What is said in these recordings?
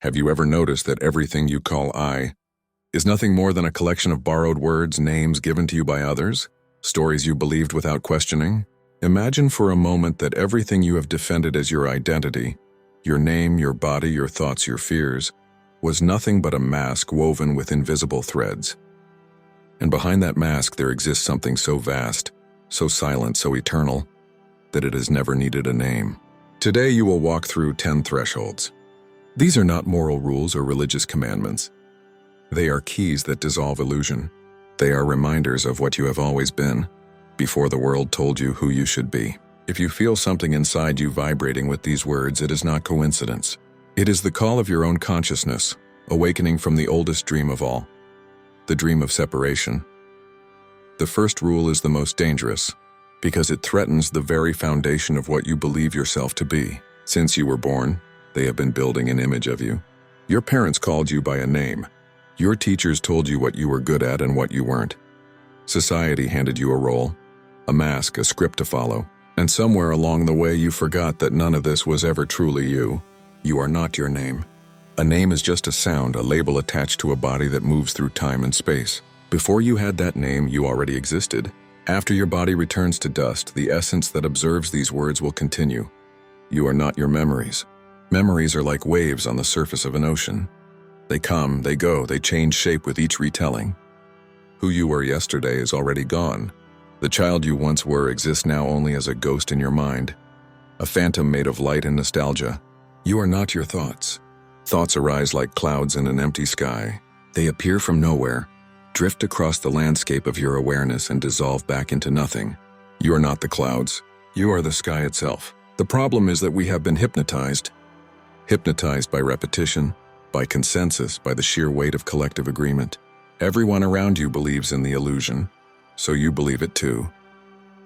Have you ever noticed that everything you call I is nothing more than a collection of borrowed words, names given to you by others, stories you believed without questioning? Imagine for a moment that everything you have defended as your identity, your name, your body, your thoughts, your fears, was nothing but a mask woven with invisible threads. And behind that mask there exists something so vast, so silent, so eternal, that it has never needed a name. Today you will walk through 10 thresholds. These are not moral rules or religious commandments. They are keys that dissolve illusion. They are reminders of what you have always been, before the world told you who you should be. If you feel something inside you vibrating with these words, it is not coincidence. It is the call of your own consciousness, awakening from the oldest dream of all, the dream of separation. The first rule is the most dangerous, because it threatens the very foundation of what you believe yourself to be. Since you were born, they have been building an image of you. Your parents called you by a name. Your teachers told you what you were good at and what you weren't. Society handed you a role, a mask, a script to follow. And somewhere along the way you forgot that none of this was ever truly you. You are not your name. A name is just a sound, a label attached to a body that moves through time and space. Before you had that name, you already existed. After your body returns to dust, the essence that observes these words will continue. You are not your memories. Memories are like waves on the surface of an ocean. They come, they go, they change shape with each retelling. Who you were yesterday is already gone. The child you once were exists now only as a ghost in your mind, a phantom made of light and nostalgia. You are not your thoughts. Thoughts arise like clouds in an empty sky. They appear from nowhere, drift across the landscape of your awareness and dissolve back into nothing. You are not the clouds. You are the sky itself. The problem is that we have been hypnotized by repetition, by consensus, by the sheer weight of collective agreement. Everyone around you believes in the illusion, so you believe it too.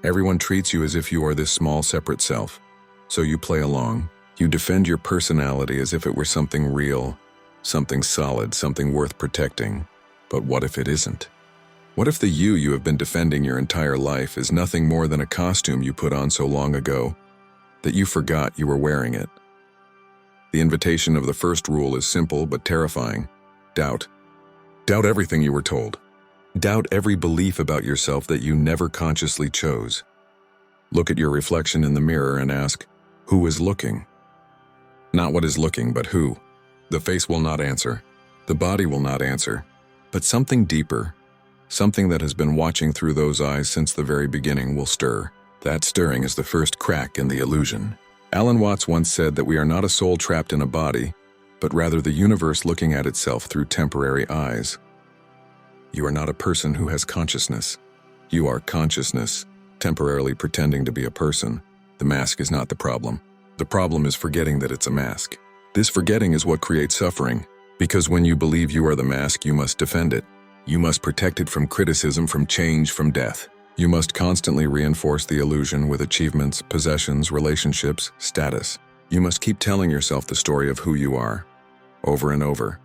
Everyone treats you as if you are this small separate self, so you play along. You defend your personality as if it were something real, something solid, something worth protecting. But what if it isn't? What if the you have been defending your entire life is nothing more than a costume you put on so long ago that you forgot you were wearing it? The invitation of the first rule is simple but terrifying. Doubt. Doubt everything you were told. Doubt every belief about yourself that you never consciously chose. Look at your reflection in the mirror and ask, who is looking? Not what is looking, but who. The face will not answer. The body will not answer. But something deeper, something that has been watching through those eyes since the very beginning, will stir. That stirring is the first crack in the illusion. Alan Watts once said that we are not a soul trapped in a body, but rather the universe looking at itself through temporary eyes. You are not a person who has consciousness. You are consciousness, temporarily pretending to be a person. The mask is not the problem. The problem is forgetting that it's a mask. This forgetting is what creates suffering, because when you believe you are the mask, you must defend it. You must protect it from criticism, from change, from death. You must constantly reinforce the illusion with achievements, possessions, relationships, status. You must keep telling yourself the story of who you are, over and over,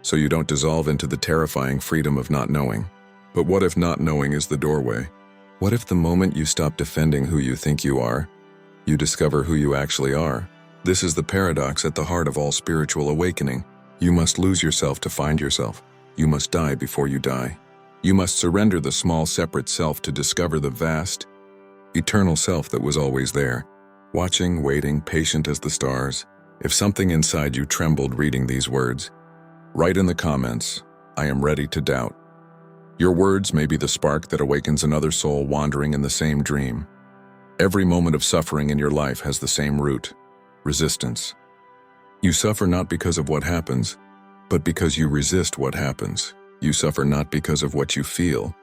so you don't dissolve into the terrifying freedom of not knowing. But what if not knowing is the doorway? What if the moment you stop defending who you think you are, you discover who you actually are? This is the paradox at the heart of all spiritual awakening. You must lose yourself to find yourself. You must die before you die. You must surrender the small separate self to discover the vast, eternal self that was always there, watching, waiting, patient as the stars. If something inside you trembled reading these words, write in the comments, I am ready to doubt. Your words may be the spark that awakens another soul wandering in the same dream. Every moment of suffering in your life has the same root: resistance. You suffer not because of what happens, but because you resist what happens. You suffer not because of what you feel,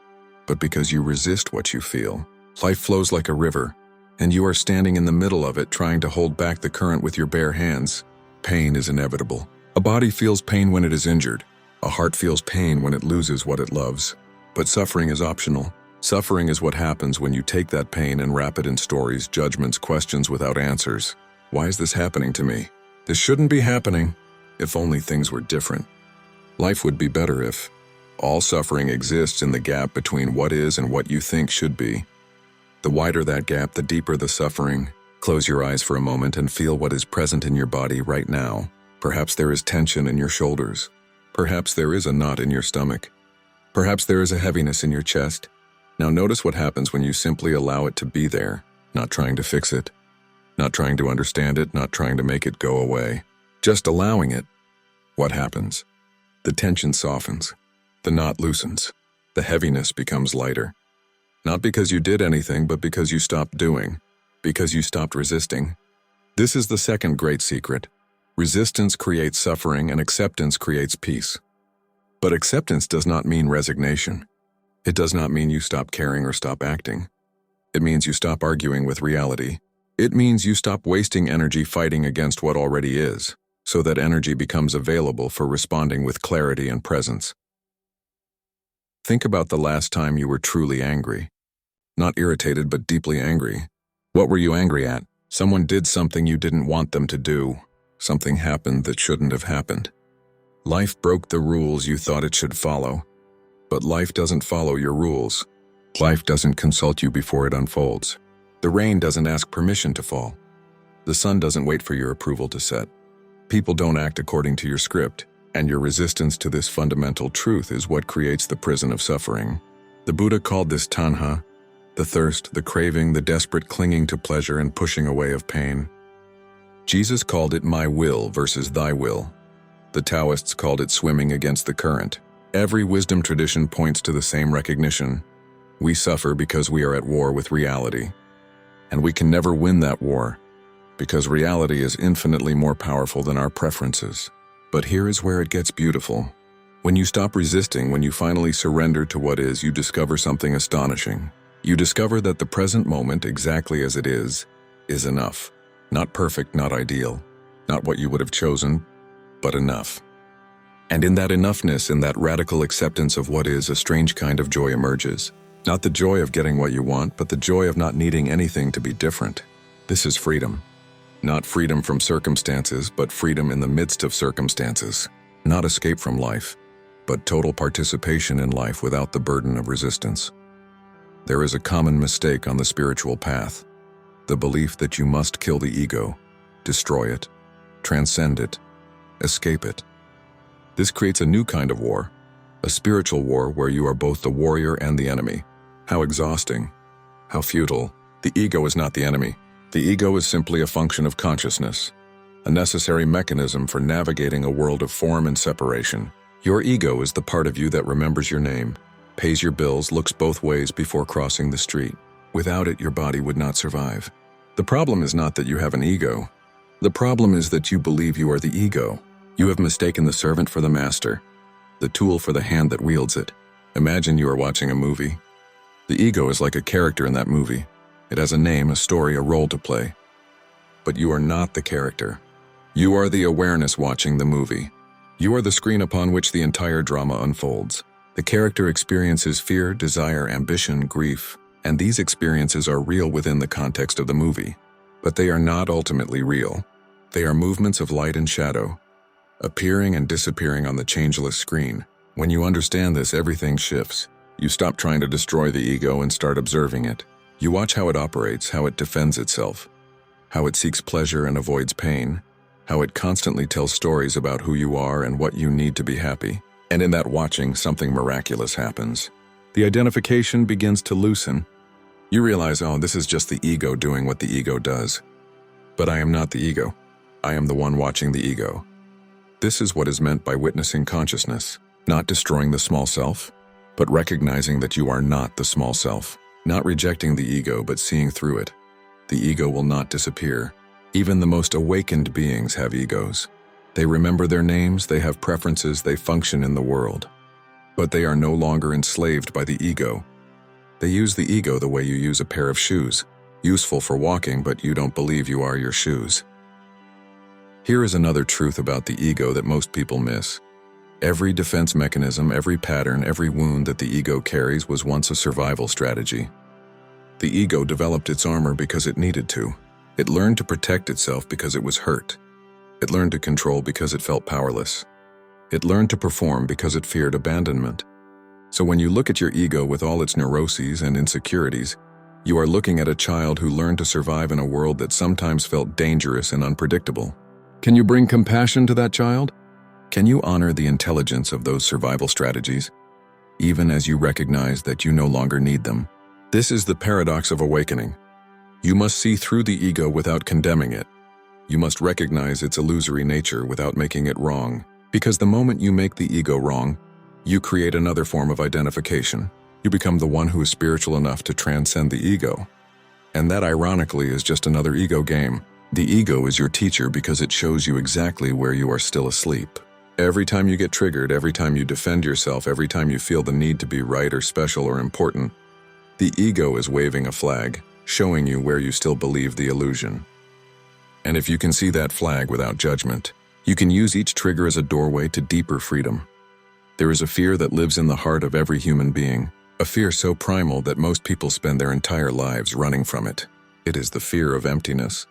but because you resist what you feel. Life flows like a river, and you are standing in the middle of it trying to hold back the current with your bare hands. Pain is inevitable. A body feels pain when it is injured. A heart feels pain when it loses what it loves. But suffering is optional. Suffering is what happens when you take that pain and wrap it in stories, judgments, questions without answers. Why is this happening to me? This shouldn't be happening. If only things were different. Life would be better if all suffering exists in the gap between what is and what you think should be. The wider that gap, the deeper the suffering. Close your eyes for a moment and feel what is present in your body right now. Perhaps there is tension in your shoulders. Perhaps there is a knot in your stomach. Perhaps there is a heaviness in your chest. Now notice what happens when you simply allow it to be there, not trying to fix it, not trying to understand it, not trying to make it go away. Just allowing it. What happens? The tension softens. The knot loosens. The heaviness becomes lighter. Not because you did anything, but because you stopped doing, because you stopped resisting. This is the second great secret. Resistance creates suffering and acceptance creates peace. But acceptance does not mean resignation. It does not mean you stop caring or stop acting. It means you stop arguing with reality. It means you stop wasting energy fighting against what already is, so that energy becomes available for responding with clarity and presence. Think about the last time you were truly angry. Not irritated, but deeply angry. What were you angry at? Someone did something you didn't want them to do. Something happened that shouldn't have happened. Life broke the rules you thought it should follow. But life doesn't follow your rules. Life doesn't consult you before it unfolds. The rain doesn't ask permission to fall. The sun doesn't wait for your approval to set. People don't act according to your script, and your resistance to this fundamental truth is what creates the prison of suffering. The Buddha called this tanha, the thirst, the craving, the desperate clinging to pleasure and pushing away of pain. Jesus called it my will versus thy will. The Taoists called it swimming against the current. Every wisdom tradition points to the same recognition. We suffer because we are at war with reality. And we can never win that war, because reality is infinitely more powerful than our preferences. But here is where it gets beautiful. When you stop resisting, when you finally surrender to what is, you discover something astonishing. You discover that the present moment, exactly as it is enough. Not perfect, not ideal, not what you would have chosen, but enough. And in that enoughness, in that radical acceptance of what is, a strange kind of joy emerges. Not the joy of getting what you want, but the joy of not needing anything to be different. This is freedom. Not freedom from circumstances, but freedom in the midst of circumstances. Not escape from life, but total participation in life without the burden of resistance. There is a common mistake on the spiritual path. The belief that you must kill the ego, destroy it, transcend it, escape it. This creates a new kind of war, a spiritual war where you are both the warrior and the enemy. How exhausting, how futile. The ego is not the enemy. The ego is simply a function of consciousness, a necessary mechanism for navigating a world of form and separation. Your ego is the part of you that remembers your name, pays your bills, looks both ways before crossing the street. Without it, your body would not survive. The problem is not that you have an ego. The problem is that you believe you are the ego. You have mistaken the servant for the master, the tool for the hand that wields it. Imagine you are watching a movie. The ego is like a character in that movie. It has a name, a story, a role to play. But you are not the character. You are the awareness watching the movie. You are the screen upon which the entire drama unfolds. The character experiences fear, desire, ambition, grief, and these experiences are real within the context of the movie. But they are not ultimately real. They are movements of light and shadow, appearing and disappearing on the changeless screen. When you understand this, everything shifts. You stop trying to destroy the ego and start observing it. You watch how it operates, how it defends itself, how it seeks pleasure and avoids pain, how it constantly tells stories about who you are and what you need to be happy. And in that watching, something miraculous happens. The identification begins to loosen. You realize, oh, this is just the ego doing what the ego does. But I am not the ego. I am the one watching the ego. This is what is meant by witnessing consciousness, not destroying the small self, but recognizing that you are not the small self, not rejecting the ego, but seeing through it. The ego will not disappear. Even the most awakened beings have egos. They remember their names, they have preferences, they function in the world. But they are no longer enslaved by the ego. They use the ego the way you use a pair of shoes, useful for walking, but you don't believe you are your shoes. Here is another truth about the ego that most people miss. Every defense mechanism, every pattern, every wound that the ego carries was once a survival strategy. The ego developed its armor because it needed to. It learned to protect itself because it was hurt. It learned to control because it felt powerless. It learned to perform because it feared abandonment. So when you look at your ego with all its neuroses and insecurities, you are looking at a child who learned to survive in a world that sometimes felt dangerous and unpredictable. Can you bring compassion to that child? Can you honor the intelligence of those survival strategies, even as you recognize that you no longer need them? This is the paradox of awakening. You must see through the ego without condemning it. You must recognize its illusory nature without making it wrong. Because the moment you make the ego wrong, you create another form of identification. You become the one who is spiritual enough to transcend the ego. And that, ironically, is just another ego game. The ego is your teacher because it shows you exactly where you are still asleep. Every time you get triggered, every time you defend yourself, every time you feel the need to be right or special or important, the ego is waving a flag, showing you where you still believe the illusion. And if you can see that flag without judgment, you can use each trigger as a doorway to deeper freedom. There is a fear that lives in the heart of every human being, a fear so primal that most people spend their entire lives running from it. It is the fear of emptiness,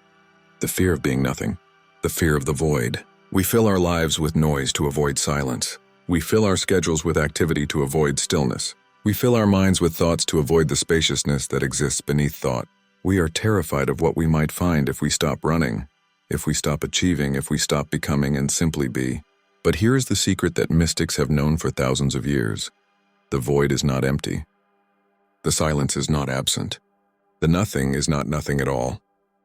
the fear of being nothing, the fear of the void. We fill our lives with noise to avoid silence. We fill our schedules with activity to avoid stillness. We fill our minds with thoughts to avoid the spaciousness that exists beneath thought. We are terrified of what we might find if we stop running, if we stop achieving, if we stop becoming and simply be. But here is the secret that mystics have known for thousands of years. The void is not empty. The silence is not absent. The nothing is not nothing at all.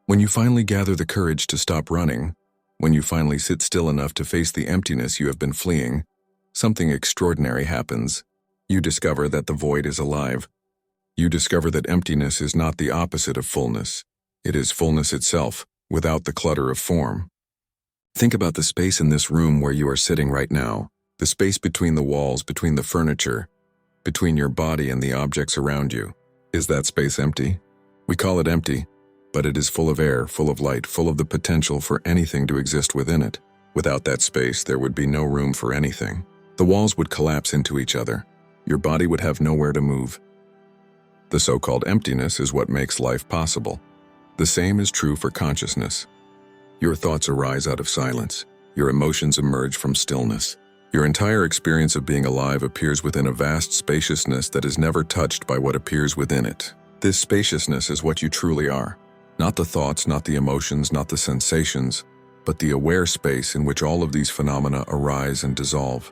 When you finally gather the courage to stop running, when you finally sit still enough to face the emptiness you have been fleeing, something extraordinary happens. You discover that the void is alive. You discover that emptiness is not the opposite of fullness. It is fullness itself, without the clutter of form. Think about the space in this room where you are sitting right now, the space between the walls, between the furniture, between your body and the objects around you. Is that space empty? We call it empty, but it is full of air, full of light, full of the potential for anything to exist within it. Without that space, there would be no room for anything. The walls would collapse into each other. Your body would have nowhere to move. The so-called emptiness is what makes life possible. The same is true for consciousness. Your thoughts arise out of silence. Your emotions emerge from stillness. Your entire experience of being alive appears within a vast spaciousness that is never touched by what appears within it. This spaciousness is what you truly are. Not the thoughts, not the emotions, not the sensations, but the aware space in which all of these phenomena arise and dissolve.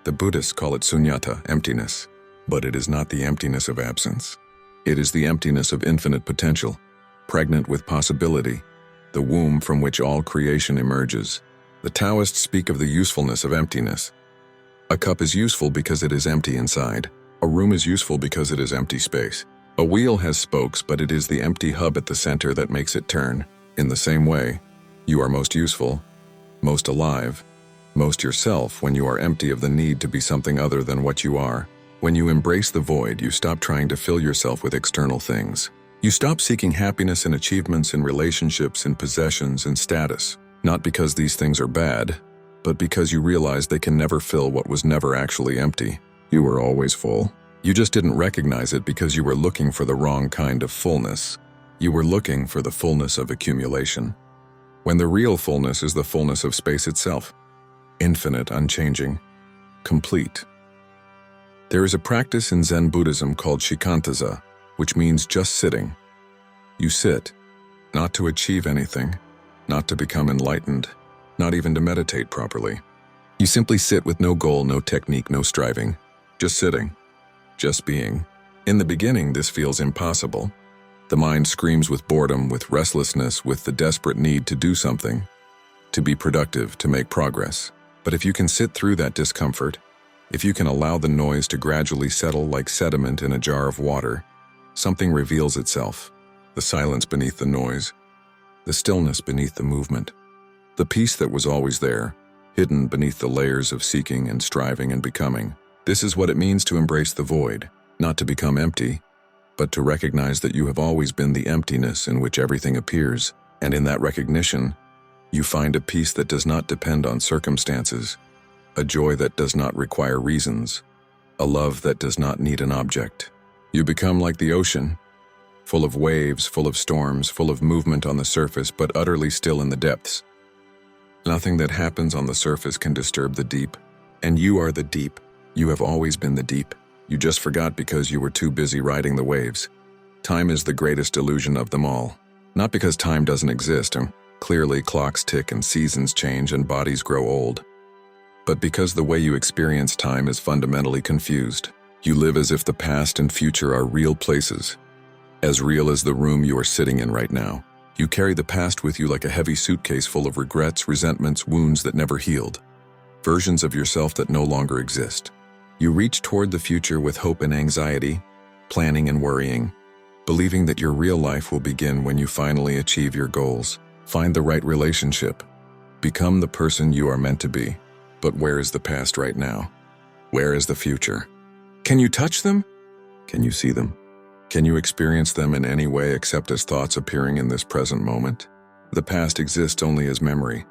The Buddhists call it sunyata, emptiness, but it is not the emptiness of absence. It is the emptiness of infinite potential, pregnant with possibility, the womb from which all creation emerges. The Taoists speak of the usefulness of emptiness. A cup is useful because it is empty inside. A room is useful because it is empty space. A wheel has spokes, but it is the empty hub at the center that makes it turn. In the same way, you are most useful, most alive, most yourself when you are empty of the need to be something other than what you are. When you embrace the void, you stop trying to fill yourself with external things. You stop seeking happiness in achievements, in relationships, in possessions, in status. Not because these things are bad, but because you realize they can never fill what was never actually empty. You were always full. You just didn't recognize it because you were looking for the wrong kind of fullness. You were looking for the fullness of accumulation, when the real fullness is the fullness of space itself, infinite, unchanging, complete. There is a practice in Zen Buddhism called shikantaza, which means just sitting. You sit, not to achieve anything, not to become enlightened, not even to meditate properly. You simply sit with no goal, no technique, no striving, just sitting, just being. In the beginning, this feels impossible. The mind screams with boredom, with restlessness, with the desperate need to do something, to be productive, to make progress. But if you can sit through that discomfort, if you can allow the noise to gradually settle like sediment in a jar of water, something reveals itself. The silence beneath the noise, the stillness beneath the movement, the peace that was always there, hidden beneath the layers of seeking and striving and becoming. This is what it means to embrace the void, not to become empty, but to recognize that you have always been the emptiness in which everything appears. And in that recognition, you find a peace that does not depend on circumstances, a joy that does not require reasons, a love that does not need an object. You become like the ocean, full of waves, full of storms, full of movement on the surface, but utterly still in the depths. Nothing that happens on the surface can disturb the deep, and you are the deep. You have always been the deep. You just forgot because you were too busy riding the waves. Time is the greatest illusion of them all. Not because time doesn't exist, Clearly, clocks tick and seasons change and bodies grow old. But because the way you experience time is fundamentally confused, you live as if the past and future are real places, as real as the room you are sitting in right now. You carry the past with you like a heavy suitcase full of regrets, resentments, wounds that never healed, versions of yourself that no longer exist. You reach toward the future with hope and anxiety, planning and worrying, believing that your real life will begin when you finally achieve your goals, find the right relationship, become the person you are meant to be. But where is the past right now? Where is the future? Can you touch them? Can you see them? Can you experience them in any way except as thoughts appearing in this present moment? The past exists only as memory.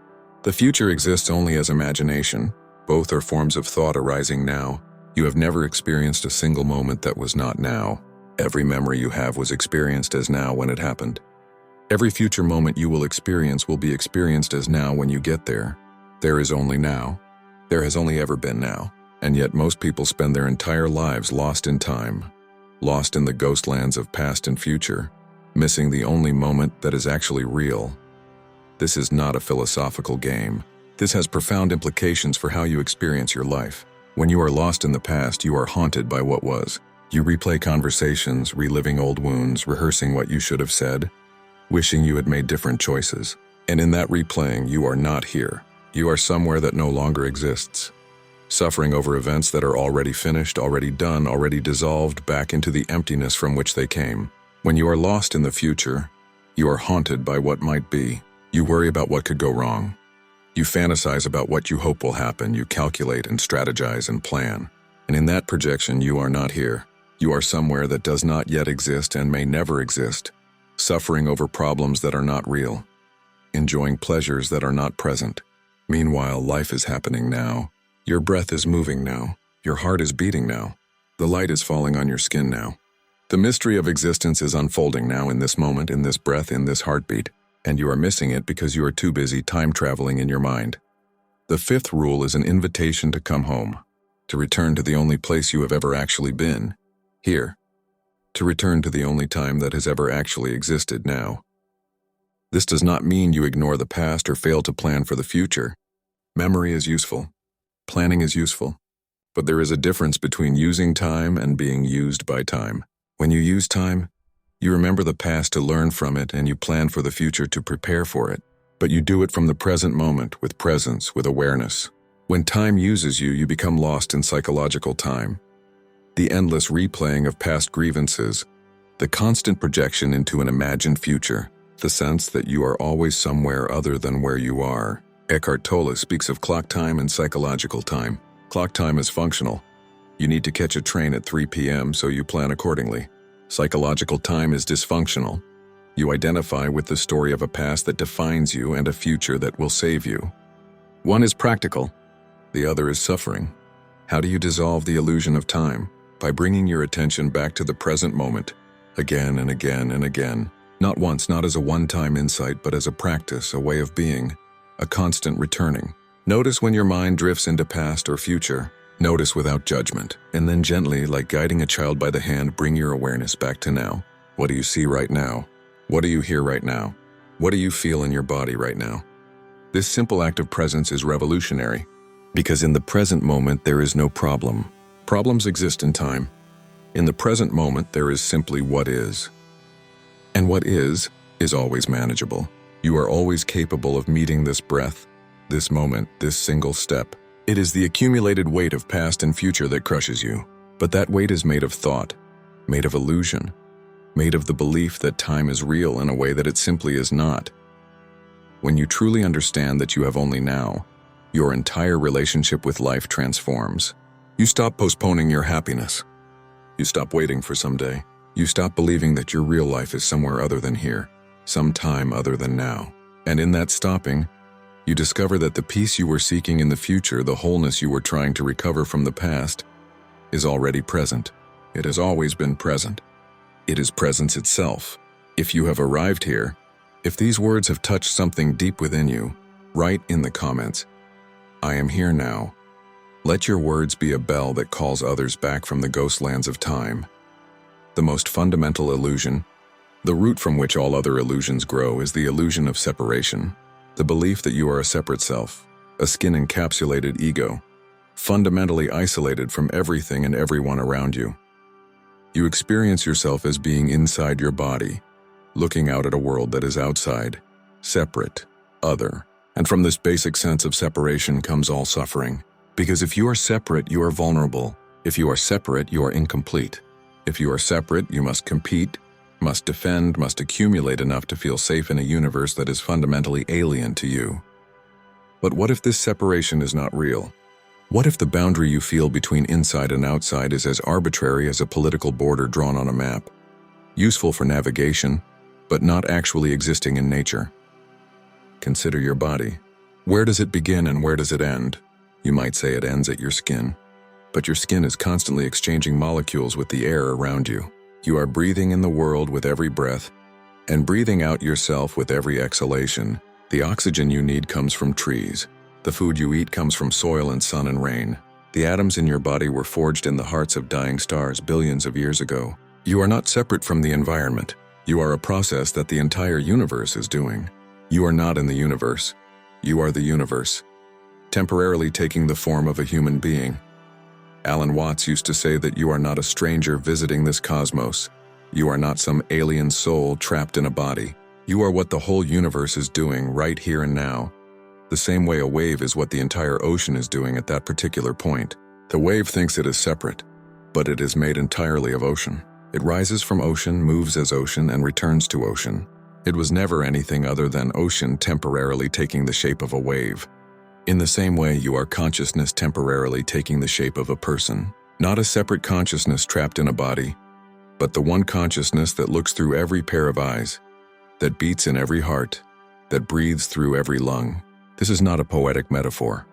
The future exists only as imagination. Both are forms of thought arising now. You have never experienced a single moment that was not now. Every memory you have was experienced as now when it happened. Every future moment you will experience will be experienced as now when you get there. There is only now. There has only ever been now. And yet most people spend their entire lives lost in time, lost in the ghostlands of past and future, missing the only moment that is actually real. This is not a philosophical game. This has profound implications for how you experience your life. When you are lost in the past, you are haunted by what was. You replay conversations, reliving old wounds, rehearsing what you should have said, wishing you had made different choices. And in that replaying, you are not here. You are somewhere that no longer exists, suffering over events that are already finished, already done, already dissolved back into the emptiness from which they came. When you are lost in the future, you are haunted by what might be. You worry about what could go wrong. You fantasize about what you hope will happen. You calculate and strategize and plan. And in that projection, you are not here. You are somewhere that does not yet exist and may never exist, suffering over problems that are not real, enjoying pleasures that are not present. Meanwhile, life is happening now. Your breath is moving now. Your heart is beating now. The light is falling on your skin now. The mystery of existence is unfolding now in this moment, in this breath, in this heartbeat, and you are missing it because you are too busy time traveling in your mind. The fifth rule is an invitation to come home, to return to the only place you have ever actually been, here, to return to the only time that has ever actually existed now. This does not mean you ignore the past or fail to plan for the future. Memory is useful. Planning is useful. But there is a difference between using time and being used by time. When you use time, you remember the past to learn from it and you plan for the future to prepare for it. But you do it from the present moment, with presence, with awareness. When time uses you, you become lost in psychological time. The endless replaying of past grievances, the constant projection into an imagined future, the sense that you are always somewhere other than where you are. Eckhart Tolle speaks of clock time and psychological time. Clock time is functional. You need to catch a train at 3 p.m., so you plan accordingly. Psychological time is dysfunctional. You identify with the story of a past that defines you and a future that will save you. One is practical. The other is suffering. How do you dissolve the illusion of time? By bringing your attention back to the present moment, again and again and again. Not once, not as a one-time insight, but as a practice, a way of being, a constant returning. Notice when your mind drifts into past or future. Notice without judgment, and then gently, like guiding a child by the hand, bring your awareness back to now. What do you see right now? What do you hear right now? What do you feel in your body right now? This simple act of presence is revolutionary, because in the present moment there is no problem. Problems exist in time. In the present moment there is simply what is. And what is always manageable. You are always capable of meeting this breath, this moment, this single step. It is the accumulated weight of past and future that crushes you. But that weight is made of thought, made of illusion, made of the belief that time is real in a way that it simply is not. When you truly understand that you have only now, your entire relationship with life transforms. You stop postponing your happiness. You stop waiting for someday. You stop believing that your real life is somewhere other than here, some time other than now. And in that stopping, you discover that the peace you were seeking in the future, the wholeness you were trying to recover from the past, is already present. It has always been present. It is presence itself. If you have arrived here, if these words have touched something deep within you, write in the comments, "I am here now." Let your words be a bell that calls others back from the ghostlands of time. The most fundamental illusion, The root from which all other illusions grow is the illusion of separation, the belief that you are a separate self, a skin-encapsulated ego, fundamentally isolated from everything and everyone around you. You experience yourself as being inside your body, looking out at a world that is outside, separate, other. And from this basic sense of separation comes all suffering. Because if you are separate, you are vulnerable. If you are separate, you are incomplete. If you are separate, you must compete, must defend, must accumulate enough to feel safe in a universe that is fundamentally alien to you. But what if this separation is not real? What if the boundary you feel between inside and outside is as arbitrary as a political border drawn on a map, useful for navigation, but not actually existing in nature? Consider your body. Where does it begin and where does it end? You might say it ends at your skin. But your skin is constantly exchanging molecules with the air around you. You are breathing in the world with every breath, and breathing out yourself with every exhalation. The oxygen you need comes from trees. The food you eat comes from soil and sun and rain. The atoms in your body were forged in the hearts of dying stars billions of years ago. You are not separate from the environment. You are a process that the entire universe is doing. You are not in the universe. You are the universe, temporarily taking the form of a human being. Alan Watts used to say that you are not a stranger visiting this cosmos. You are not some alien soul trapped in a body. You are what the whole universe is doing right here and now. The same way a wave is what the entire ocean is doing at that particular point. The wave thinks it is separate, but it is made entirely of ocean. It rises from ocean, moves as ocean, and returns to ocean. It was never anything other than ocean temporarily taking the shape of a wave. In the same way, you are consciousness temporarily taking the shape of a person. Not a separate consciousness trapped in a body, but the one consciousness that looks through every pair of eyes, that beats in every heart, that breathes through every lung. This is not a poetic metaphor.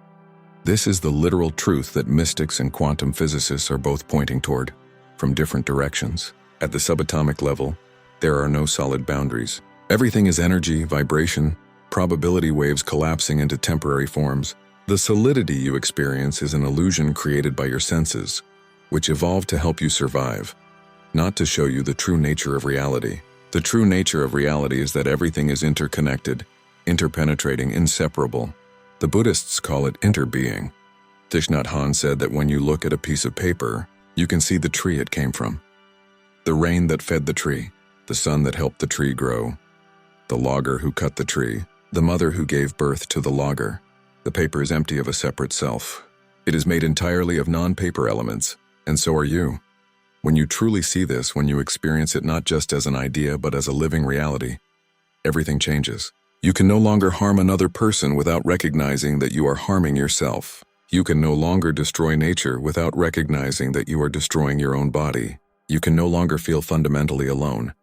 This is the literal truth that mystics and quantum physicists are both pointing toward, from different directions. At the subatomic level, there are no solid boundaries. Everything is energy, vibration, probability waves collapsing into temporary forms. The solidity you experience is an illusion created by your senses, which evolved to help you survive, not to show you the true nature of reality. The true nature of reality is that everything is interconnected, interpenetrating, inseparable. The Buddhists call it interbeing. Thich Nhat Hanh said that when you look at a piece of paper, you can see the tree it came from. The rain that fed the tree, the sun that helped the tree grow, the logger who cut the tree, the mother who gave birth to the logger. The paper is empty of a separate self. It is made entirely of non-paper elements, and so are you. When you truly see this, when you experience it not just as an idea but as a living reality, everything changes. You can no longer harm another person without recognizing that you are harming yourself. You can no longer destroy nature without recognizing that you are destroying your own body. You can no longer feel fundamentally alone,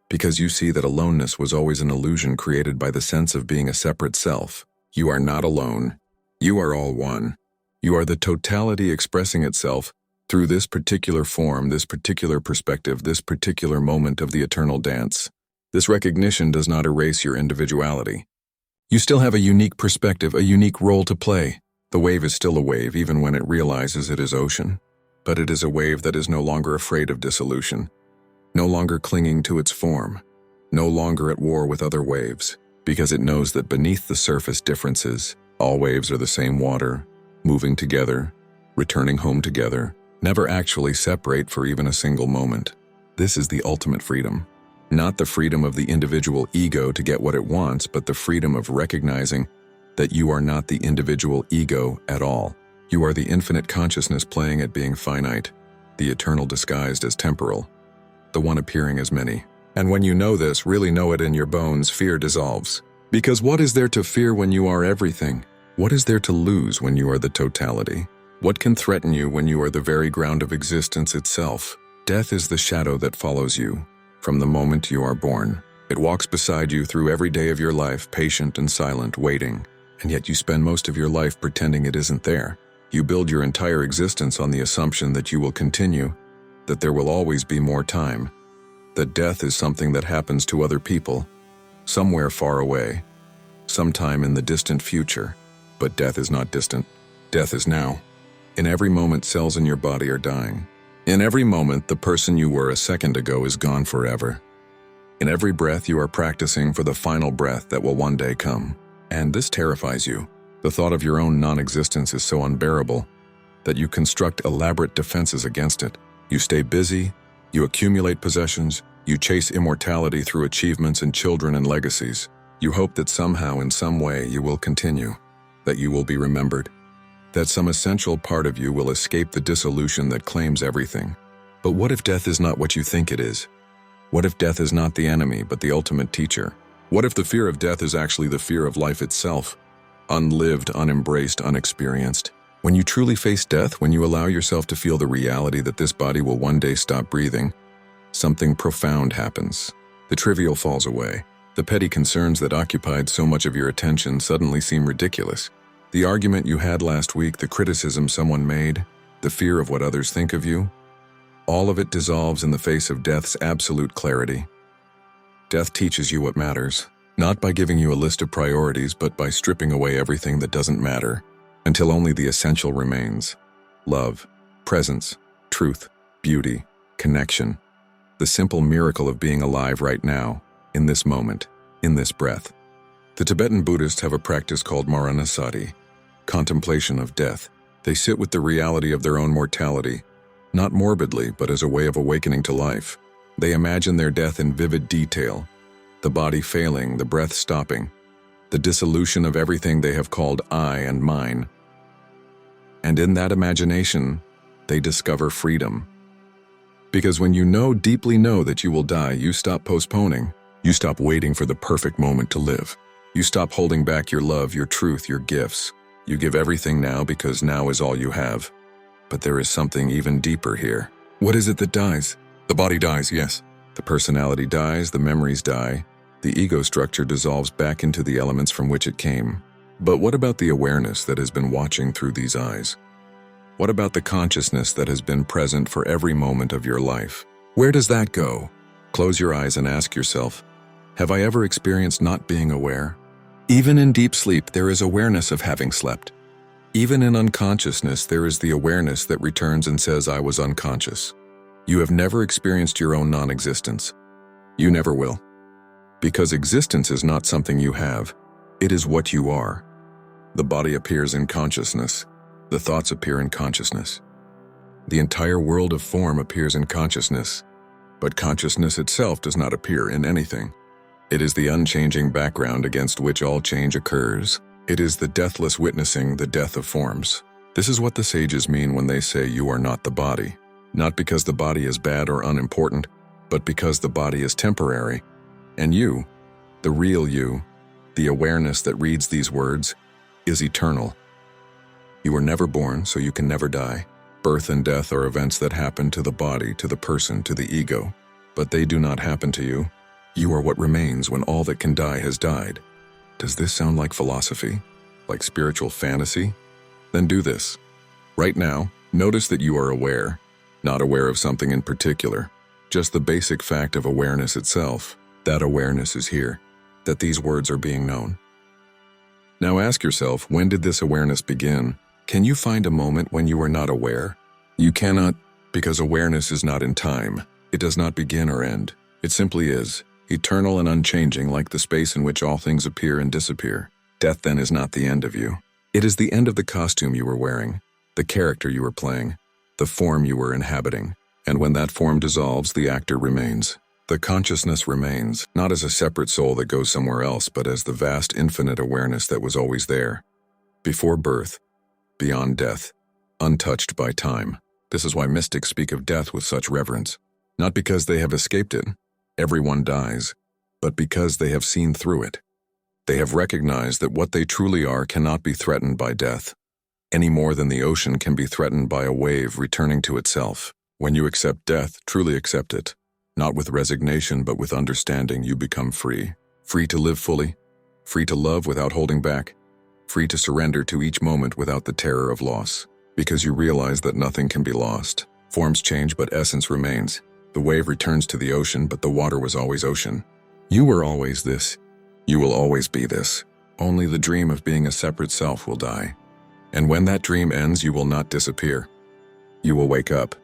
because you see that aloneness was always an illusion created by the sense of being a separate self. You are not alone. You are all one. You are the totality expressing itself through this particular form, this particular perspective, this particular moment of the eternal dance. This recognition does not erase your individuality. You still have a unique perspective, a unique role to play. The wave is still a wave even when it realizes it is ocean. But it is a wave that is no longer afraid of dissolution, no longer clinging to its form, no longer at war with other waves, because it knows that beneath the surface differences, all waves are the same water, moving together, returning home together, never actually separate for even a single moment. This is the ultimate freedom. Not the freedom of the individual ego to get what it wants, but the freedom of recognizing that you are not the individual ego at all. You are the infinite consciousness playing at being finite, the eternal disguised as temporal, the one appearing as many. And when you know this, really know it in your bones, fear dissolves. Because what is there to fear when you are everything? What is there to lose when you are the totality? What can threaten you when you are the very ground of existence itself? Death is the shadow that follows you from the moment you are born. It walks beside you through every day of your life, patient and silent, waiting, and yet you spend most of your life pretending it isn't there. You build your entire existence on the assumption that you will continue, that there will always be more time, that death is something that happens to other people, somewhere far away, sometime in the distant future. But death is not distant. Death is now. In every moment, cells in your body are dying. In every moment, the person you were a second ago is gone forever. In every breath, you are practicing for the final breath that will one day come. And this terrifies you. The thought of your own non-existence is so unbearable that you construct elaborate defenses against it. You stay busy, you accumulate possessions, you chase immortality through achievements and children and legacies. You hope that somehow, in some way, you will continue, that you will be remembered, that some essential part of you will escape the dissolution that claims everything. But what if death is not what you think it is? What if death is not the enemy, but the ultimate teacher? What if the fear of death is actually the fear of life itself? Unlived, unembraced, unexperienced. When you truly face death, when you allow yourself to feel the reality that this body will one day stop breathing, something profound happens. The trivial falls away. The petty concerns that occupied so much of your attention suddenly seem ridiculous. The argument you had last week, the criticism someone made, the fear of what others think of you, all of it dissolves in the face of death's absolute clarity. Death teaches you what matters, not by giving you a list of priorities, but by stripping away everything that doesn't matter, until only the essential remains. Love, presence, truth, beauty, connection. The simple miracle of being alive right now, in this moment, in this breath. The Tibetan Buddhists have a practice called Maranasati, contemplation of death. They sit with the reality of their own mortality, not morbidly, but as a way of awakening to life. They imagine their death in vivid detail, the body failing, the breath stopping, the dissolution of everything they have called I and mine. And in that imagination, they discover freedom. Because when you deeply know that you will die, you stop postponing. You stop waiting for the perfect moment to live. You stop holding back your love, your truth, your gifts. You give everything now because now is all you have. But there is something even deeper here. What is it that dies? The body dies, yes. The personality dies, the memories die. The ego structure dissolves back into the elements from which it came. But what about the awareness that has been watching through these eyes? What about the consciousness that has been present for every moment of your life? Where does that go? Close your eyes and ask yourself, have I ever experienced not being aware? Even in deep sleep, there is awareness of having slept. Even in unconsciousness, there is the awareness that returns and says, I was unconscious. You have never experienced your own non-existence. You never will. Because existence is not something you have, it is what you are. The body appears in consciousness. The thoughts appear in consciousness. The entire world of form appears in consciousness, but consciousness itself does not appear in anything. It is the unchanging background against which all change occurs. It is the deathless witnessing the death of forms. This is what the sages mean when they say you are not the body. Not because the body is bad or unimportant, but because the body is temporary. And you, the real you, the awareness that reads these words, is eternal. You were never born, so you can never die. Birth and death are events that happen to the body, to the person, to the ego. But they do not happen to you. You are what remains when all that can die has died. Does this sound like philosophy? Like spiritual fantasy? Then do this. Right now, notice that you are aware, not aware of something in particular, just the basic fact of awareness itself. That awareness is here, that these words are being known. Now ask yourself, when did this awareness begin? Can you find a moment when you were not aware? You cannot, because awareness is not in time. It does not begin or end. It simply is, eternal and unchanging, like the space in which all things appear and disappear. Death then is not the end of you. It is the end of the costume you were wearing, the character you were playing, the form you were inhabiting. And when that form dissolves, the actor remains. The consciousness remains, not as a separate soul that goes somewhere else, but as the vast infinite awareness that was always there. Before birth, beyond death, untouched by time. This is why mystics speak of death with such reverence. Not because they have escaped it, everyone dies, but because they have seen through it. They have recognized that what they truly are cannot be threatened by death, any more than the ocean can be threatened by a wave returning to itself. When you accept death, truly accept it. Not with resignation, but with understanding, you become free. Free to live fully, free to love without holding back, free to surrender to each moment without the terror of loss. Because you realize that nothing can be lost. Forms change, but essence remains. The wave returns to the ocean, but the water was always ocean. You were always this. You will always be this. Only the dream of being a separate self will die. And when that dream ends, you will not disappear. You will wake up.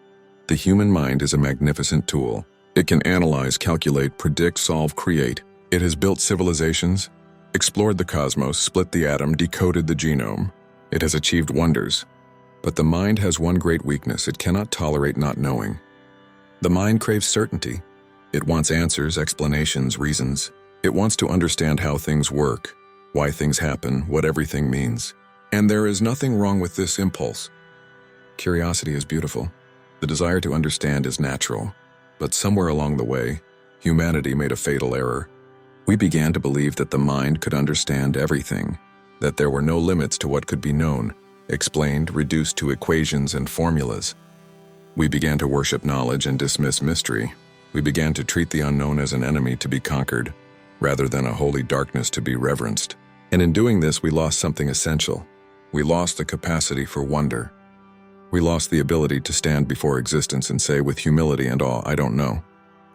The human mind is a magnificent tool. It can analyze, calculate, predict, solve, create. It has built civilizations, explored the cosmos, split the atom, decoded the genome. It has achieved wonders. But the mind has one great weakness: it cannot tolerate not knowing. The mind craves certainty. It wants answers, explanations, reasons. It wants to understand how things work, why things happen, what everything means. And there is nothing wrong with this impulse. Curiosity is beautiful. The desire to understand is natural. But somewhere along the way, humanity made a fatal error. We began to believe that the mind could understand everything, that there were no limits to what could be known, explained, reduced to equations and formulas. We began to worship knowledge and dismiss mystery. We began to treat the unknown as an enemy to be conquered, rather than a holy darkness to be reverenced. And in doing this, we lost something essential. We lost the capacity for wonder. We lost the ability to stand before existence and say with humility and awe, "I don't know.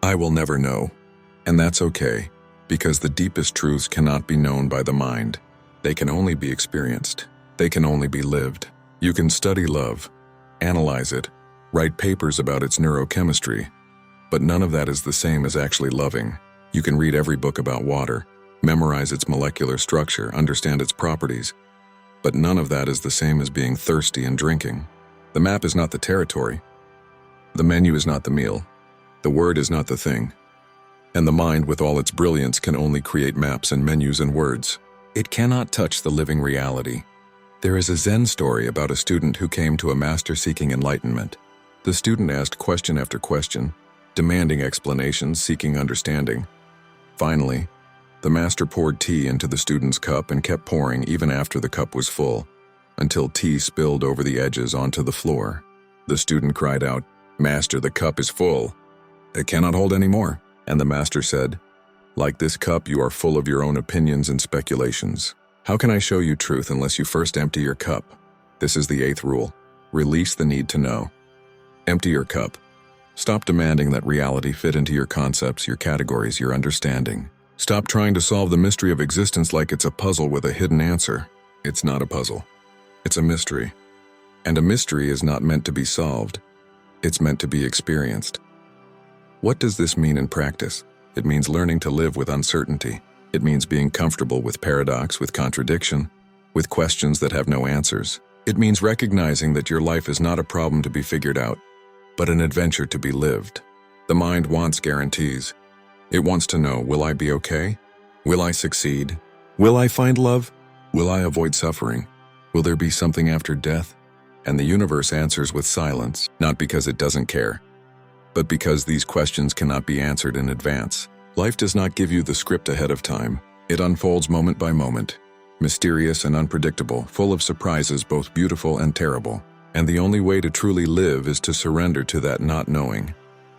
I will never know." And that's okay, because the deepest truths cannot be known by the mind. They can only be experienced. They can only be lived. You can study love, analyze it, write papers about its neurochemistry, but none of that is the same as actually loving. You can read every book about water, memorize its molecular structure, understand its properties, but none of that is the same as being thirsty and drinking. The map is not the territory. The menu is not the meal. The word is not the thing. And the mind, with all its brilliance, can only create maps and menus and words. It cannot touch the living reality. There is a Zen story about a student who came to a master seeking enlightenment. The student asked question after question, demanding explanations, seeking understanding. Finally, the master poured tea into the student's cup and kept pouring even after the cup was full, until tea spilled over the edges onto the floor. The student cried out, "Master, the cup is full. It cannot hold any more." And the master said, "Like this cup, you are full of your own opinions and speculations. How can I show you truth unless you first empty your cup?" This is the 8th rule. Release the need to know. Empty your cup. Stop demanding that reality fit into your concepts, your categories, your understanding. Stop trying to solve the mystery of existence like it's a puzzle with a hidden answer. It's not a puzzle. It's a mystery. And a mystery is not meant to be solved. It's meant to be experienced. What does this mean in practice? It means learning to live with uncertainty. It means being comfortable with paradox, with contradiction, with questions that have no answers. It means recognizing that your life is not a problem to be figured out, but an adventure to be lived. The mind wants guarantees. It wants to know, will I be okay? Will I succeed? Will I find love? Will I avoid suffering? Will there be something after death? And the universe answers with silence, not because it doesn't care, but because these questions cannot be answered in advance. Life does not give you the script ahead of time. It unfolds moment by moment, mysterious and unpredictable, full of surprises both beautiful and terrible. And the only way to truly live is to surrender to that not knowing,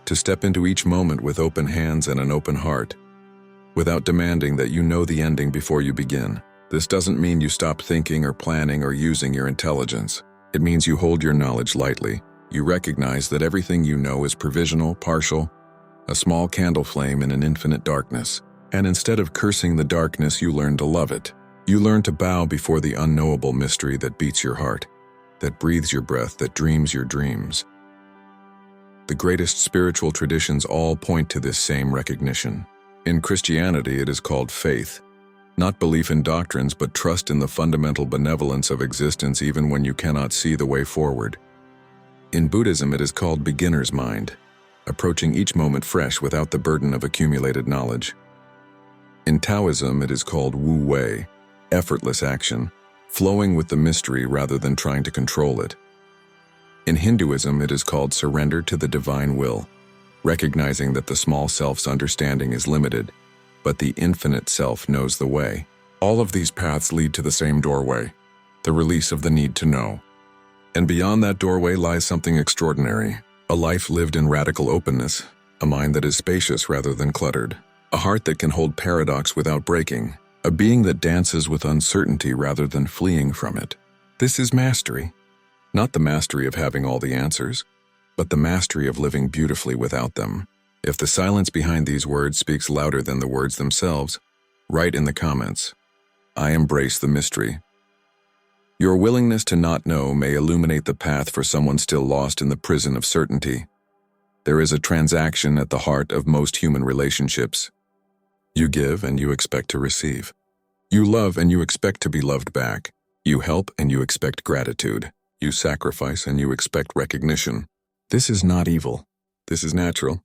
to step into each moment with open hands and an open heart, without demanding that you know the ending before you begin. This doesn't mean you stop thinking or planning or using your intelligence. It means you hold your knowledge lightly. You recognize that everything you know is provisional, partial, a small candle flame in an infinite darkness. And instead of cursing the darkness, you learn to love it. You learn to bow before the unknowable mystery that beats your heart, that breathes your breath, that dreams your dreams. The greatest spiritual traditions all point to this same recognition. In Christianity, it is called faith. Not belief in doctrines, but trust in the fundamental benevolence of existence even when you cannot see the way forward. In Buddhism, it is called beginner's mind, approaching each moment fresh without the burden of accumulated knowledge. In Taoism, it is called Wu Wei, effortless action, flowing with the mystery rather than trying to control it. In Hinduism, it is called surrender to the divine will, recognizing that the small self's understanding is limited, but the infinite self knows the way. All of these paths lead to the same doorway, the release of the need to know. And beyond that doorway lies something extraordinary, a life lived in radical openness, a mind that is spacious rather than cluttered, a heart that can hold paradox without breaking, a being that dances with uncertainty rather than fleeing from it. This is mastery. Not the mastery of having all the answers, but the mastery of living beautifully without them. If the silence behind these words speaks louder than the words themselves, write in the comments, "I embrace the mystery." Your willingness to not know may illuminate the path for someone still lost in the prison of certainty. There is a transaction at the heart of most human relationships. You give and you expect to receive. You love and you expect to be loved back. You help and you expect gratitude. You sacrifice and you expect recognition. This is not evil. This is natural.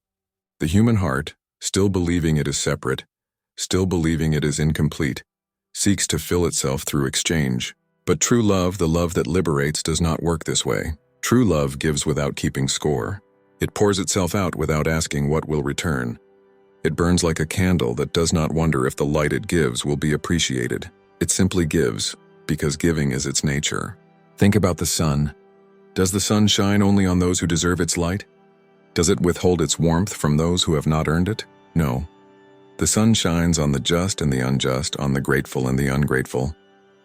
The human heart, still believing it is separate, still believing it is incomplete, seeks to fill itself through exchange. But true love, the love that liberates, does not work this way. True love gives without keeping score. It pours itself out without asking what will return. It burns like a candle that does not wonder if the light it gives will be appreciated. It simply gives, because giving is its nature. Think about the sun. Does the sun shine only on those who deserve its light? Does it withhold its warmth from those who have not earned it? No. The sun shines on the just and the unjust, on the grateful and the ungrateful,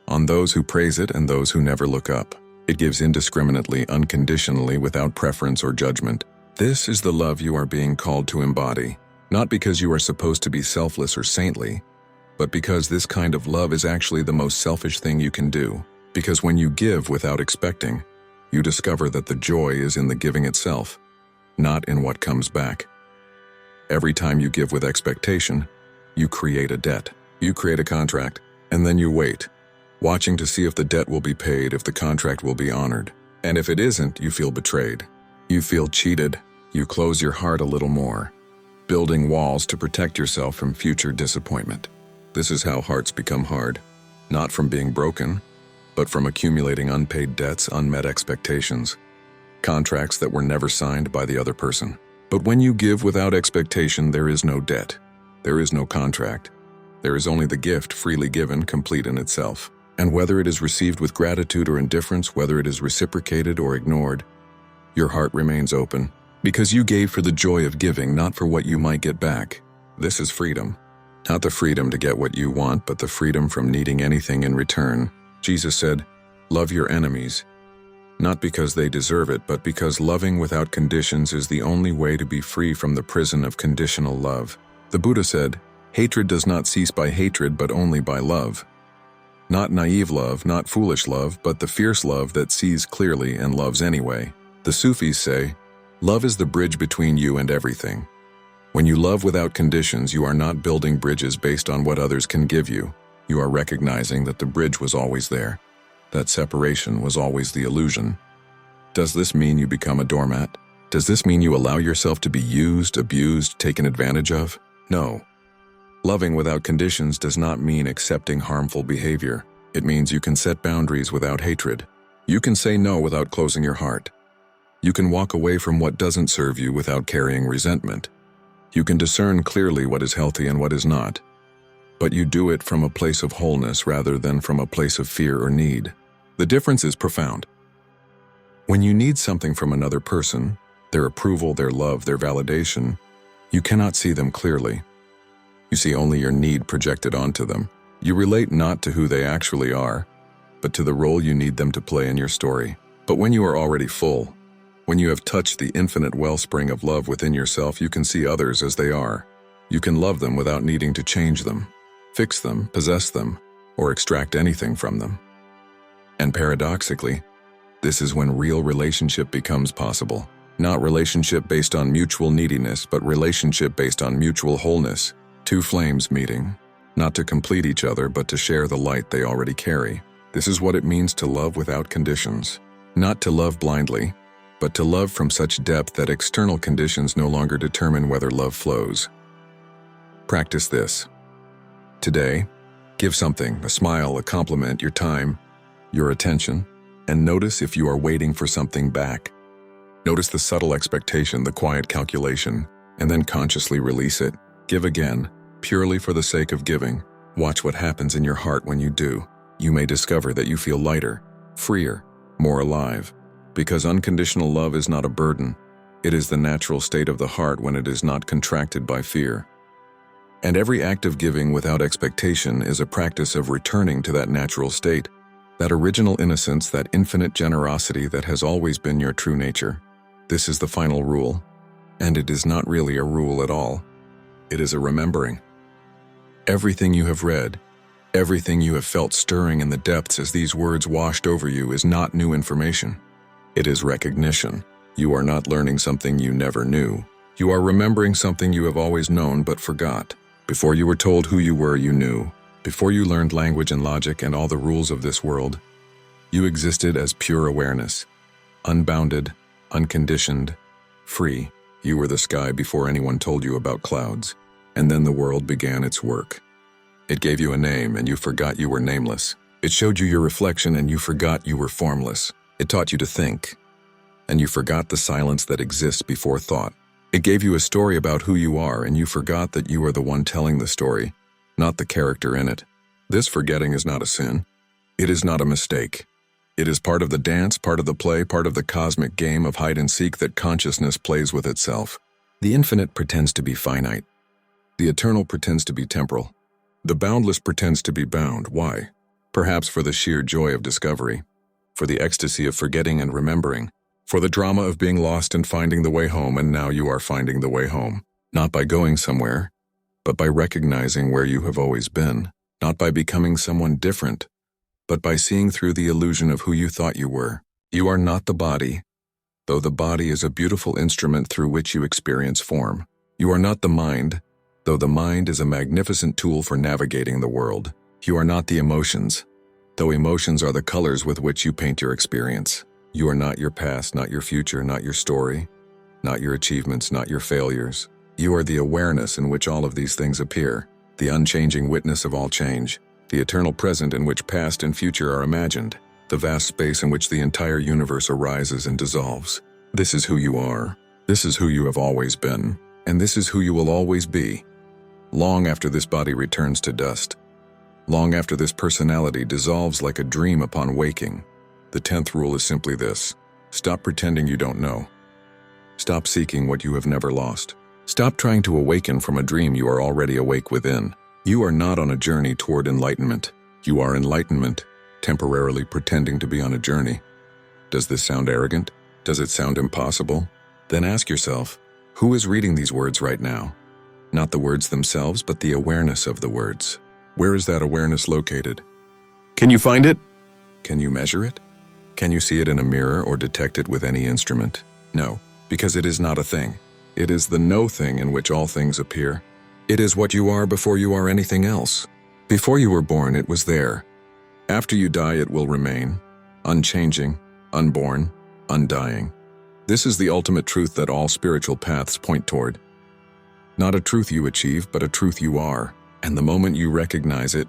on those who praise it and those who never look up. It gives indiscriminately, unconditionally, without preference or judgment. This is the love you are being called to embody, not because you are supposed to be selfless or saintly, but because this kind of love is actually the most selfish thing you can do. Because when you give without expecting, you discover that the joy is in the giving itself, not in what comes back. Every time you give with expectation, you create a debt. You create a contract, and then you wait, watching to see if the debt will be paid, if the contract will be honored. And if it isn't, you feel betrayed. You feel cheated. You close your heart a little more, building walls to protect yourself from future disappointment. This is how hearts become hard, not from being broken, but from accumulating unpaid debts, unmet expectations, contracts that were never signed by the other person. But when you give without expectation, there is no debt. There is no contract. There is only the gift freely given, complete in itself. And whether it is received with gratitude or indifference, whether it is reciprocated or ignored, your heart remains open, because you gave for the joy of giving, not for what you might get back. This is freedom. Not the freedom to get what you want, but the freedom from needing anything in return. Jesus said, "Love your enemies," not because they deserve it, but because loving without conditions is the only way to be free from the prison of conditional love. The Buddha said, "Hatred does not cease by hatred, but only by love." Not naive love, not foolish love, but the fierce love that sees clearly and loves anyway. The Sufis say, "Love is the bridge between you and everything." When you love without conditions, you are not building bridges based on what others can give you. You are recognizing that the bridge was always there. That separation was always the illusion. Does this mean you become a doormat? Does this mean you allow yourself to be used, abused, taken advantage of? No. Loving without conditions does not mean accepting harmful behavior. It means you can set boundaries without hatred. You can say no without closing your heart. You can walk away from what doesn't serve you without carrying resentment. You can discern clearly what is healthy and what is not. But you do it from a place of wholeness rather than from a place of fear or need. The difference is profound. When you need something from another person, their approval, their love, their validation, you cannot see them clearly. You see only your need projected onto them. You relate not to who they actually are, but to the role you need them to play in your story. But when you are already full, when you have touched the infinite wellspring of love within yourself, you can see others as they are. You can love them without needing to change them, fix them, possess them, or extract anything from them. And paradoxically, this is when real relationship becomes possible. Not relationship based on mutual neediness, but relationship based on mutual wholeness. Two flames meeting, not to complete each other, but to share the light they already carry. This is what it means to love without conditions. Not to love blindly, but to love from such depth that external conditions no longer determine whether love flows. Practice this. Today, give something, a smile, a compliment, your time, your attention, and notice if you are waiting for something back. Notice the subtle expectation, the quiet calculation, and then consciously release it. Give again, purely for the sake of giving. Watch what happens in your heart when you do. You may discover that you feel lighter, freer, more alive. Because unconditional love is not a burden. It is the natural state of the heart when it is not contracted by fear. And every act of giving without expectation is a practice of returning to that natural state, that original innocence, that infinite generosity that has always been your true nature. This is the final rule, and it is not really a rule at all. It is a remembering. Everything you have read, everything you have felt stirring in the depths as these words washed over you is not new information. It is recognition. You are not learning something you never knew. You are remembering something you have always known but forgot. Before you were told who you were, you knew. Before you learned language and logic and all the rules of this world, you existed as pure awareness. Unbounded, unconditioned, free. You were the sky before anyone told you about clouds. And then the world began its work. It gave you a name and you forgot you were nameless. It showed you your reflection and you forgot you were formless. It taught you to think, and you forgot the silence that exists before thought. It gave you a story about who you are and you forgot that you are the one telling the story, not the character in it. This forgetting is not a sin. It is not a mistake. It is part of the dance, part of the play, part of the cosmic game of hide and seek that consciousness plays with itself. The infinite pretends to be finite. The eternal pretends to be temporal. The boundless pretends to be bound. Why? Perhaps for the sheer joy of discovery, for the ecstasy of forgetting and remembering, for the drama of being lost and finding the way home, and now you are finding the way home. Not by going somewhere, but by recognizing where you have always been. Not by becoming someone different, but by seeing through the illusion of who you thought you were. You are not the body, though the body is a beautiful instrument through which you experience form. You are not the mind, though the mind is a magnificent tool for navigating the world. You are not the emotions, though emotions are the colors with which you paint your experience. You are not your past, not your future, not your story, not your achievements, not your failures. You are the awareness in which all of these things appear, the unchanging witness of all change, the eternal present in which past and future are imagined, the vast space in which the entire universe arises and dissolves. This is who you are. This is who you have always been, and this is who you will always be. Long after this body returns to dust, long after this personality dissolves like a dream upon waking, the 10th rule is simply this: stop pretending you don't know. Stop seeking what you have never lost. Stop trying to awaken from a dream you are already awake within. You are not on a journey toward enlightenment. You are enlightenment, temporarily pretending to be on a journey. Does this sound arrogant? Does it sound impossible? Then ask yourself, who is reading these words right now? Not the words themselves, but the awareness of the words. Where is that awareness located? Can you find it? Can you measure it? Can you see it in a mirror or detect it with any instrument? No, because it is not a thing. It is the no thing in which all things appear. It is what you are before you are anything else. Before you were born, it was there. After you die, it will remain, unchanging, unborn, undying. This is the ultimate truth that all spiritual paths point toward. Not a truth you achieve, but a truth you are. And the moment you recognize it,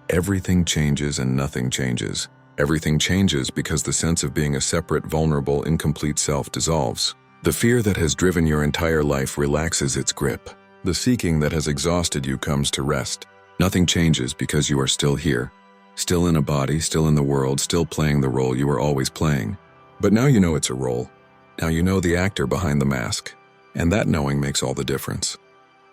everything changes and nothing changes. Everything changes because the sense of being a separate, vulnerable, incomplete self dissolves. The fear that has driven your entire life relaxes its grip. The seeking that has exhausted you comes to rest. Nothing changes because you are still here, still in a body, still in the world, still playing the role you were always playing. But now you know it's a role. Now you know the actor behind the mask. And that knowing makes all the difference.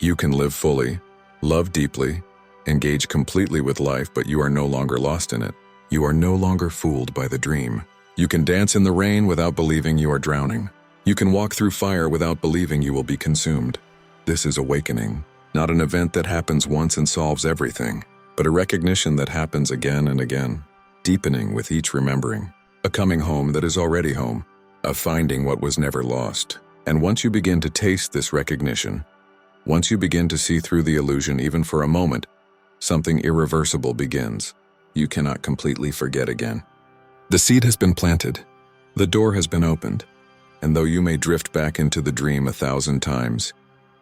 You can live fully, love deeply, engage completely with life, but you are no longer lost in it. You are no longer fooled by the dream. You can dance in the rain without believing you are drowning. You can walk through fire without believing you will be consumed. This is awakening, not an event that happens once and solves everything, but a recognition that happens again and again, deepening with each remembering, a coming home that is already home, a finding what was never lost. And once you begin to taste this recognition, once you begin to see through the illusion even for a moment, something irreversible begins. You cannot completely forget again. The seed has been planted, the door has been opened, and though you may drift back into the dream 1,000 times,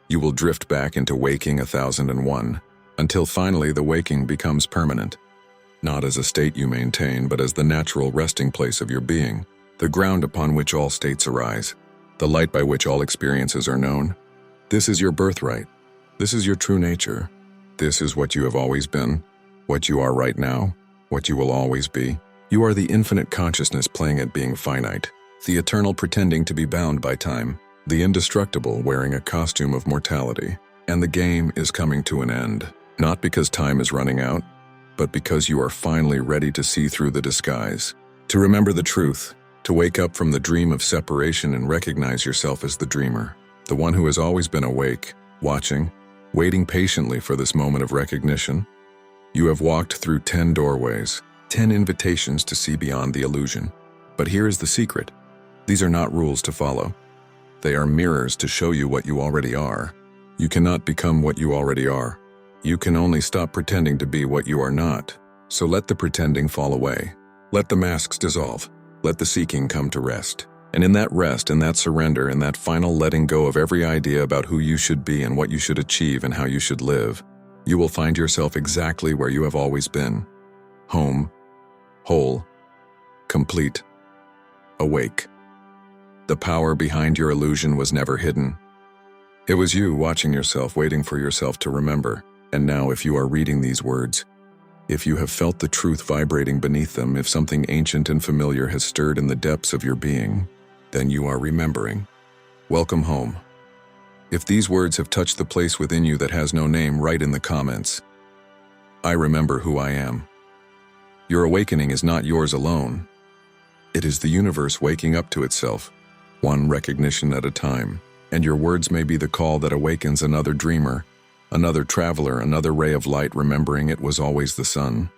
you will drift back into waking 1,001, until finally the waking becomes permanent, not as a state you maintain, but as the natural resting place of your being, the ground upon which all states arise, the light by which all experiences are known. This is your birthright. This is your true nature. This is what you have always been, what you are right now, what you will always be. You are the infinite consciousness playing at being finite, the eternal pretending to be bound by time, the indestructible wearing a costume of mortality. And the game is coming to an end, not because time is running out, but because you are finally ready to see through the disguise, to remember the truth, to wake up from the dream of separation and recognize yourself as the dreamer, the one who has always been awake, watching, waiting patiently for this moment of recognition. You have walked through 10 doorways, 10 invitations to see beyond the illusion. But here is the secret. These are not rules to follow. They are mirrors to show you what you already are. You cannot become what you already are. You can only stop pretending to be what you are not. So let the pretending fall away. Let the masks dissolve. Let the seeking come to rest. And in that rest, in that surrender, in that final letting go of every idea about who you should be and what you should achieve and how you should live, you will find yourself exactly where you have always been. Home, whole, complete, awake. The power behind your illusion was never hidden. It was you watching yourself, waiting for yourself to remember. And now, if you are reading these words, if you have felt the truth vibrating beneath them, if something ancient and familiar has stirred in the depths of your being, then you are remembering. Welcome home. If these words have touched the place within you that has no name, write in the comments, I remember who I am. Your awakening is not yours alone. It is the universe waking up to itself, one recognition at a time. And your words may be the call that awakens another dreamer, another traveler, another ray of light, remembering it was always the sun.